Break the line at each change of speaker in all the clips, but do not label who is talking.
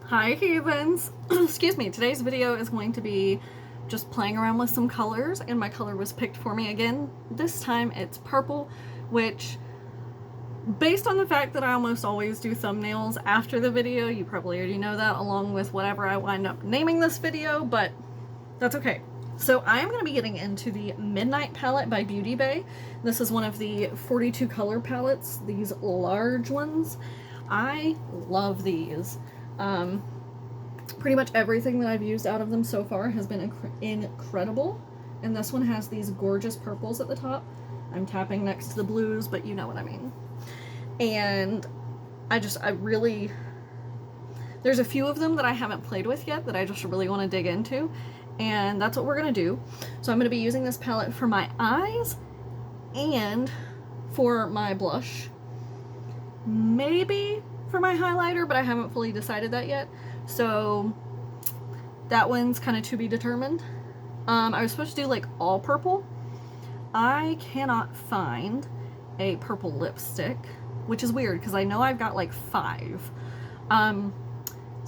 Hi heathens! Excuse me, today's video is going to be just playing around with some colors, and my color was picked for me again. This time it's purple, which, based on the fact that I almost always do thumbnails after the video, you probably already know that, along with whatever I wind up naming this video, but that's okay. So I am going to be getting into the Midnight palette by Beauty Bay. This is one of the 42 color palettes, these large ones. I love these. Pretty much everything that I've used out of them so far has been incredible. And this one has these gorgeous purples at the top. I'm tapping next to the blues, but you know what I mean. And I really, there's a few of them that I haven't played with yet that I just really want to dig into. And that's what we're going to do. So I'm going to be using this palette for my eyes and for my blush. Maybe for my highlighter, but I haven't fully decided that yet. So that one's kind of to be determined. I was supposed to do like all purple. I cannot find a purple lipstick, which is weird because I know I've got like 5. So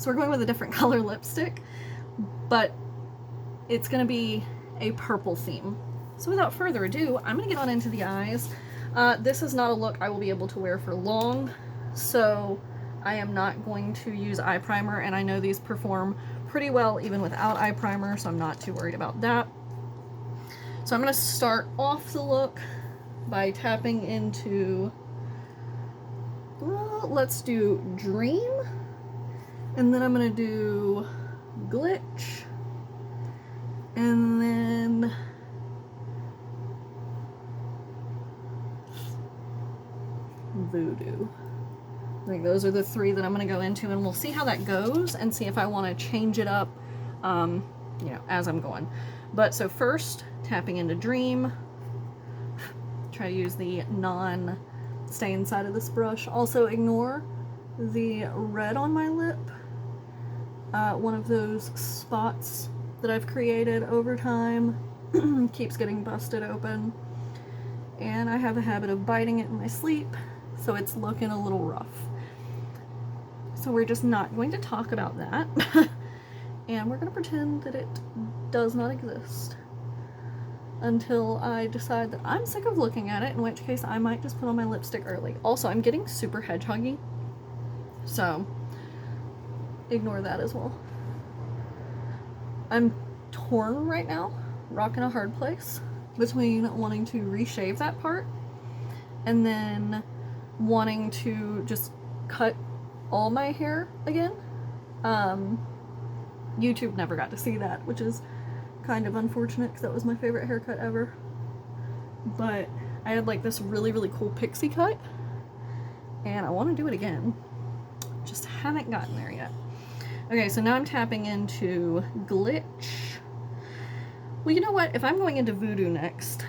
we're going with a different color lipstick, but it's gonna be a purple theme. So without further ado, I'm gonna get on into the eyes. This is not a look I will be able to wear for long, so I am not going to use eye primer, and I know these perform pretty well even without eye primer, so I'm not too worried about that. So I'm going to start off the look by tapping into, let's do Dream, and then I'm going to do Glitch, and then Voodoo. I think those are the 3 that I'm going to go into, and we'll see how that goes and see if I want to change it up, you know, as I'm going. But so first, tapping into Dream. Try to use the non-stain side of this brush. Also ignore the red on my lip. One of those spots that I've created over time keeps getting busted open. And I have a habit of biting it in my sleep, so it's looking a little rough. So we're just not going to talk about that. And we're going to pretend that it does not exist until I decide that I'm sick of looking at it, in which case I might just put on my lipstick early. Also, I'm getting super hedgehoggy, so ignore that as well. I'm torn right now, rocking a hard place between wanting to reshave that part and then wanting to just cut all my hair again. YouTube never got to see that, which is kind of unfortunate because that was my favorite haircut ever. But I had like this really cool pixie cut, and I want to do it again. Just haven't gotten there yet. Okay, so now I'm tapping into Glitch. Well, you know what? If I'm going into Voodoo next,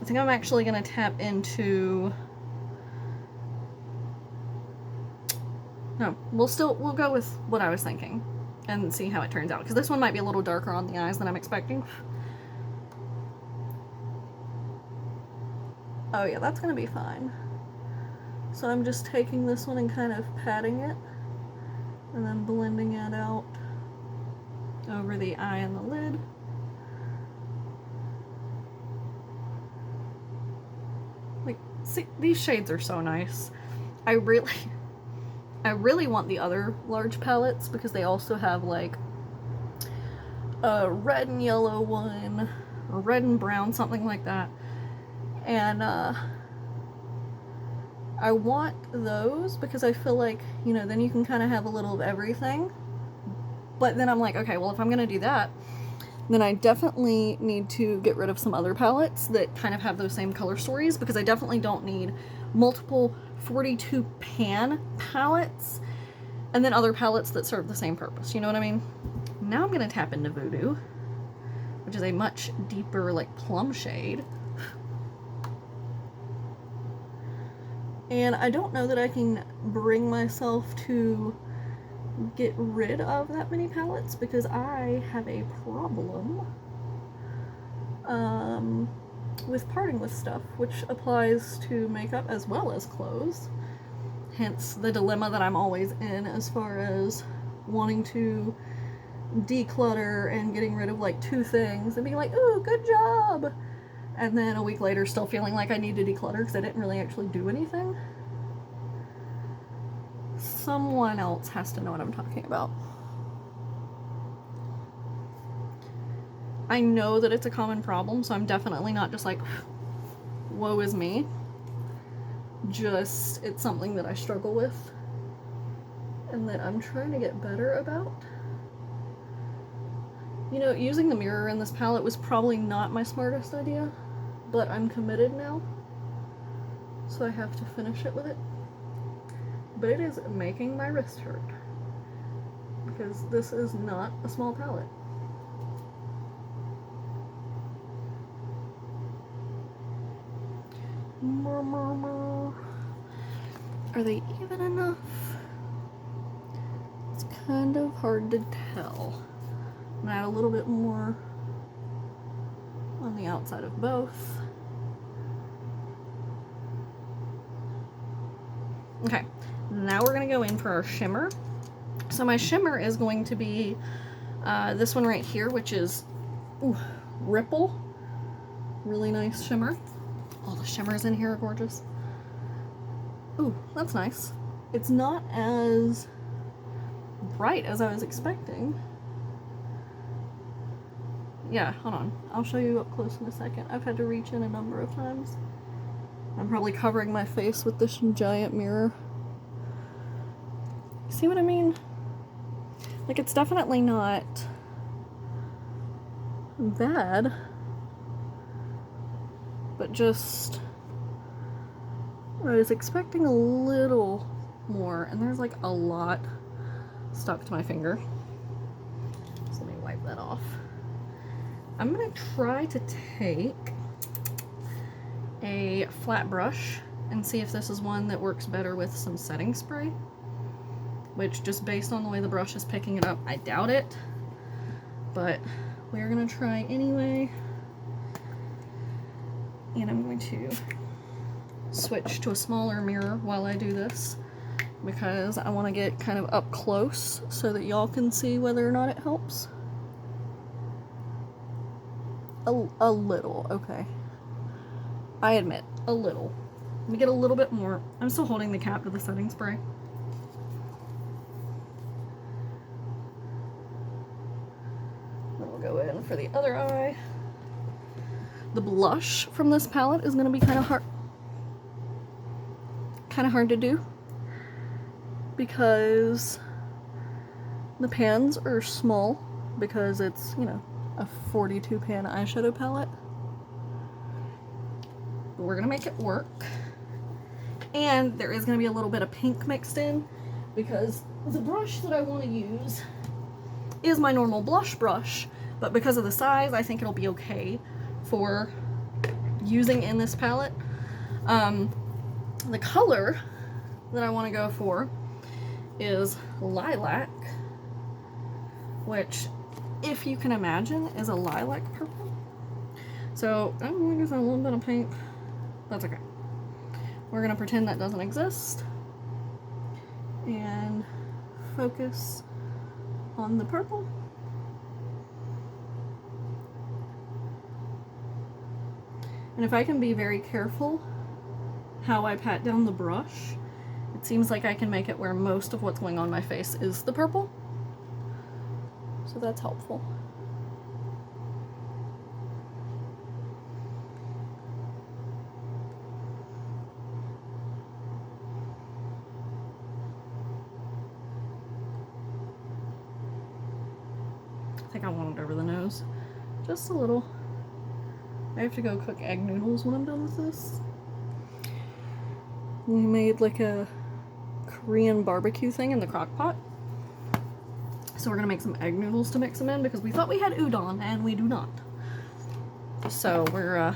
I think I'm actually going to tap into... No, we'll go with what I was thinking and see how it turns out, because this one might be a little darker on the eyes than I'm expecting. Oh yeah, that's gonna be fine. So I'm just taking this one and kind of patting it and then blending it out over the eye and the lid. Like, see, these shades are so nice. I really want the other large palettes because they also have like a red and yellow one, or red and brown, something like that. And I want those because I feel like, you know, then you can kind of have a little of everything. But then I'm like, okay, well, if I'm gonna do that, then I definitely need to get rid of some other palettes that kind of have those same color stories, because I definitely don't need multiple 42 pan palettes and then other palettes that serve the same purpose, you know what I mean? Now I'm gonna tap into Voodoo, which is a much deeper, like, plum shade. And I don't know that I can bring myself to get rid of that many palettes because I have a problem with parting with stuff, which applies to makeup as well as clothes. Hence the dilemma that I'm always in as far as wanting to declutter and getting rid of like 2 things and being like, ooh, good job, and then a week later still feeling like I need to declutter because I didn't really actually do anything. Someone else has to know what I'm talking about. I know that it's a common problem, so I'm definitely not just like, woe is me. Just, it's something that I struggle with and that I'm trying to get better about. You know, using the mirror in this palette was probably not my smartest idea, but I'm committed now, so I have to finish it with it. But it is making my wrist hurt, because this is not a small palette. Are they even enough? It's kind of hard to tell. I'm gonna add a little bit more on the outside of both. Okay, now we're gonna go in for our shimmer. So my shimmer is going to be this one right here, which is Ripple. Really nice shimmer. All the shimmers in here are gorgeous. Ooh, that's nice. It's not as bright as I was expecting. Yeah, hold on. I'll show you up close in a second. I've had to reach in a number of times. I'm probably covering my face with this giant mirror. See what I mean? Like, it's definitely not bad, but just, I was expecting a little more, and there's like a lot stuck to my finger. So let me wipe that off. I'm gonna try to take a flat brush and see if this is one that works better with some setting spray, which, just based on the way the brush is picking it up, I doubt it, but we're gonna try anyway. And I'm going to switch to a smaller mirror while I do this, because I want to get kind of up close so that y'all can see whether or not it helps. A little, okay. I admit, a little. Let me get a little bit more. I'm still holding the cap to the setting spray. Then we'll go in for the other eye. The blush from this palette is going to be kind of hard to do, because the pans are small, because it's, you know, a 42 pan eyeshadow palette. But we're gonna make it work. And there is gonna be a little bit of pink mixed in, because the brush that I want to use is my normal blush brush, but because of the size, I think it'll be okay for using in this palette. The color that I want to go for is lilac, which, if you can imagine, is a lilac purple. So I'm going to use a little bit of pink. That's okay. We're going to pretend that doesn't exist and focus on the purple. And if I can be very careful how I pat down the brush, it seems like I can make it where most of what's going on my face is the purple. So that's helpful. I think I want it over the nose. Just a little. I have to go cook egg noodles when I'm done with this. We made like a Korean barbecue thing in the crock pot. So we're gonna make some egg noodles to mix them in, because we thought we had udon and we do not. So we're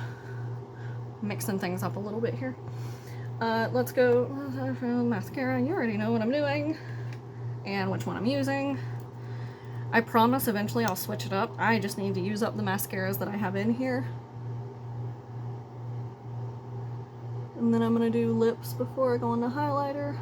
mixing things up a little bit here. Let's go mascara. You already know what I'm doing and which one I'm using. I promise eventually I'll switch it up. I just need to use up the mascaras that I have in here. And then I'm gonna do lips before I go into highlighter.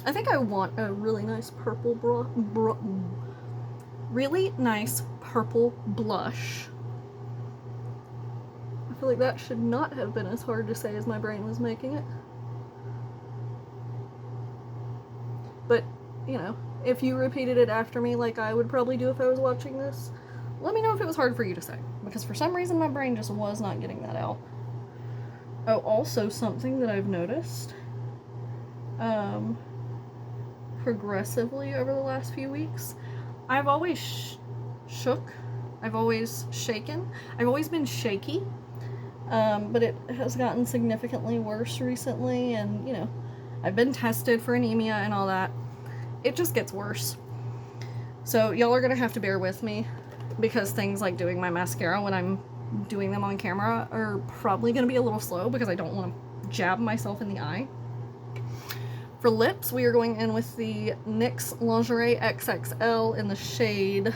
I think I want a really nice purple really nice purple blush. I feel like that should not have been as hard to say as my brain was making it. But, you know, if you repeated it after me like I would probably do if I was watching this, let me know if it was hard for you to say, because for some reason my brain just was not getting that out. Oh, also something that I've noticed progressively over the last few weeks, I've always shook, I've always shaken, I've always been shaky, but it has gotten significantly worse recently, and you know, I've been tested for anemia and all that. It just gets worse. So y'all are gonna have to bear with me, because things like doing my mascara when I'm doing them on camera are probably gonna be a little slow because I don't want to jab myself in the eye. For lips, we are going in with the NYX Lingerie XXL in the shade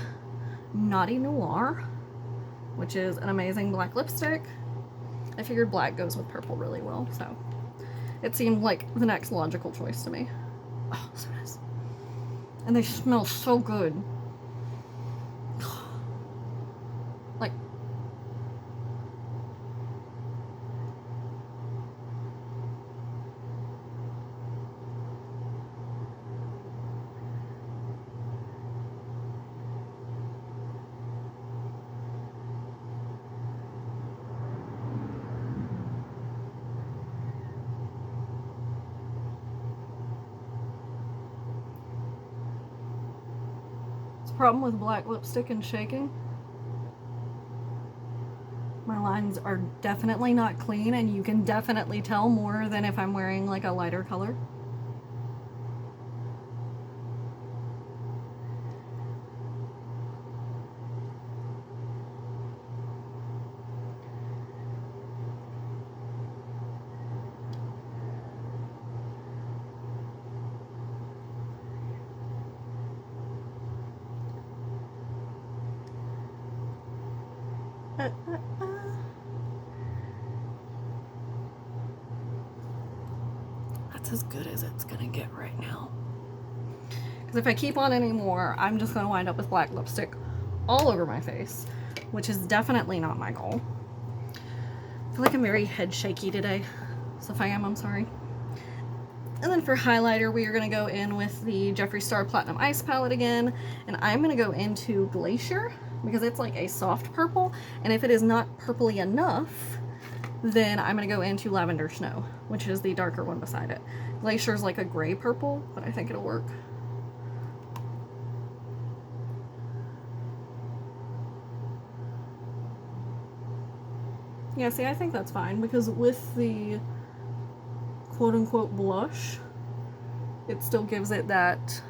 Naughty Noir, which is an amazing black lipstick. I figured black goes with purple really well, so it seemed like the next logical choice to me. Oh, so nice. And they smell so good. Like, problem with black lipstick and shaking, my lines are definitely not clean, and you can definitely tell more than if I'm wearing like a lighter color. That's as good as it's gonna get right now. Because if I keep on anymore, I'm just gonna wind up with black lipstick all over my face, which is definitely not my goal. I feel like I'm very head shaky today, so if I am, I'm sorry. And then for highlighter, we are gonna go in with the Jeffree Star Platinum Ice Palette again, and I'm gonna go into Glacier because it's like a soft purple, and if it is not purpley enough, then I'm gonna go into Lavender Snow, which is the darker one beside it. Glacier is like a gray purple, but I think it'll work. Yeah, see, I think that's fine, because with the quote-unquote blush, it still gives it that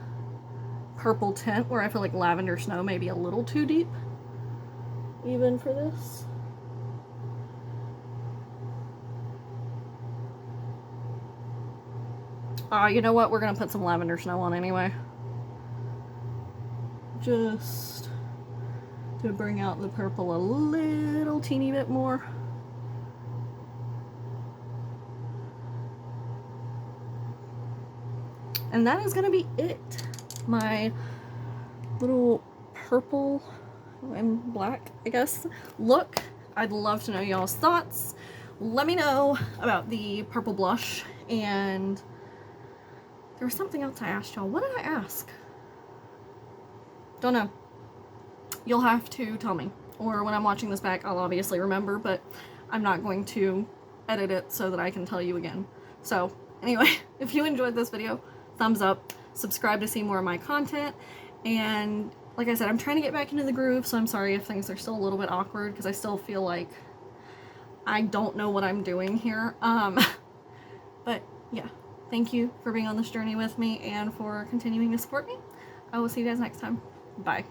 purple tint where I feel like Lavender Snow may be a little too deep, even for this. You know what? We're gonna put some Lavender Snow on anyway. Just to bring out the purple a little teeny bit more. And that is gonna be it. My little purple and black, I guess, look. I'd love to know y'all's thoughts. Let me know about the purple blush, and there was something else I asked y'all. What did I ask? Don't know. You'll have to tell me. Or when I'm watching this back, I'll obviously remember, but I'm not going to edit it so that I can tell you again. So anyway, if you enjoyed this video, thumbs up, subscribe to see more of my content, and like I said, I'm trying to get back into the groove, so I'm sorry if things are still a little bit awkward, because I still feel like I don't know what I'm doing here. But yeah, thank you for being on this journey with me and for continuing to support me. I will see you guys next time. Bye.